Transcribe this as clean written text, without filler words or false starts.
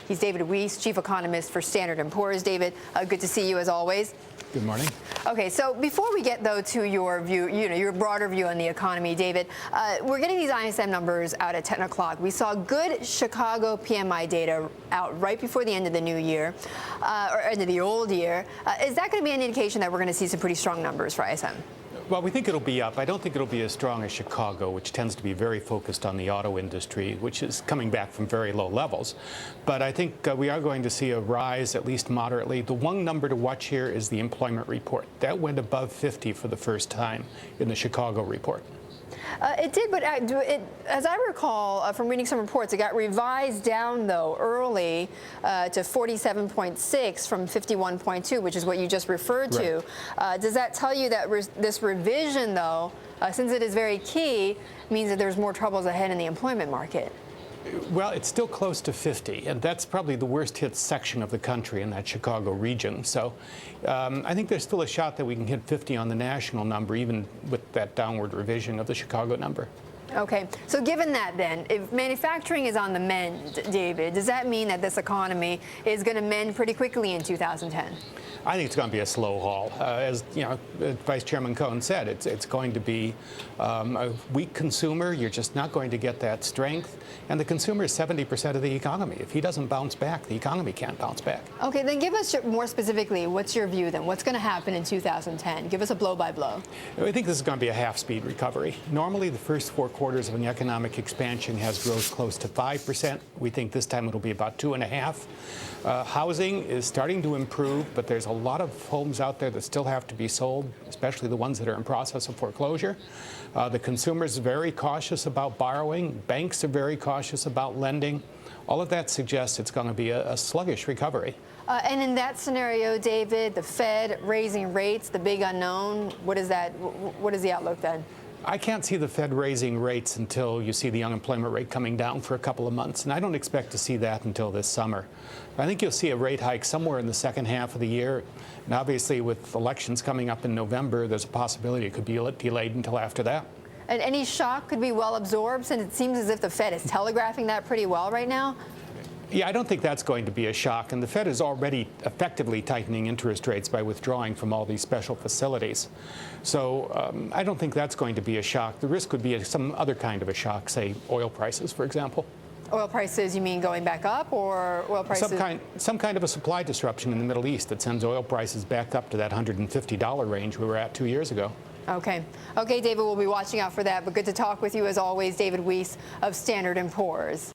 He's David Wyss, chief economist for Standard & Poor's. David, good to see you as always. Good morning. Okay, so before we get, though, to your view, your broader view on the economy, David, we're getting these ISM numbers out at 10 o'clock. We saw good Chicago PMI data out right before the end of the new year, or end of the old year. Is that going to be an indication that we're going to see some pretty strong numbers for ISM? Well, we think it'll be up. I don't think it'll be as strong as Chicago, which tends to be very focused on the auto industry, which is coming back from very low levels. But I think we are going to see a rise, at least moderately. The one number to watch here is the employment report. That went above 50 for the first time in the Chicago report. It did, but as I recall from reading some reports, it got revised down, though, early to 47.6 from 51.2, which is what you just referred to. Right. Does that tell you that this revision, though, since it is very key, means that there's more troubles ahead in the employment market? Well, it's still close to 50, and that's probably the worst hit section of the country in that Chicago region. So I think there's still a shot that we can hit 50 on the national number, even with that downward revision of the Chicago number. Okay. So given that, then, if manufacturing is on the mend, David, does that mean that this economy is going to mend pretty quickly in 2010? I think it's going to be a slow haul. As you know, Vice Chairman Cohen said, it's going to be a weak consumer. You're just not going to get that strength. And the consumer is 70% of the economy. If he doesn't bounce back, the economy can't bounce back. Okay, then give us more specifically, what's your view then? What's going to happen in 2010? Give us a blow-by-blow. I think this is going to be a half-speed recovery. Normally, the first 4 quarters of an economic expansion has growth close to 5%. We think this time it'll be about 2.5%. Housing is starting to improve, but there's a lot of homes out there that still have to be sold, especially the ones that are in process of foreclosure. The consumer is very cautious about borrowing. Banks are very cautious about lending. All of that suggests it's going to be a sluggish recovery. And in that scenario, David, the Fed raising rates, the big unknown, what is that? What is the outlook then? I can't see the Fed raising rates until you see the unemployment rate coming down for a couple of months, and I don't expect to see that until this summer. I think you'll see a rate hike somewhere in the second half of the year, and obviously with elections coming up in November, there's a possibility it could be delayed until after that. And any shock could be well absorbed, since it seems as if the Fed is telegraphing that pretty well right now? Yeah, I don't think that's going to be a shock. And the Fed is already effectively tightening interest rates by withdrawing from all these special facilities. So I don't think that's going to be a shock. The risk would be some other kind of a shock, say oil prices, for example. Oil prices, you mean going back up, or oil prices? Some kind of a supply disruption in the Middle East that sends oil prices back up to that $150 range we were at 2 years ago. Okay. Okay, David, we'll be watching out for that. But good to talk with you as always, David Wyss of Standard & Poor's.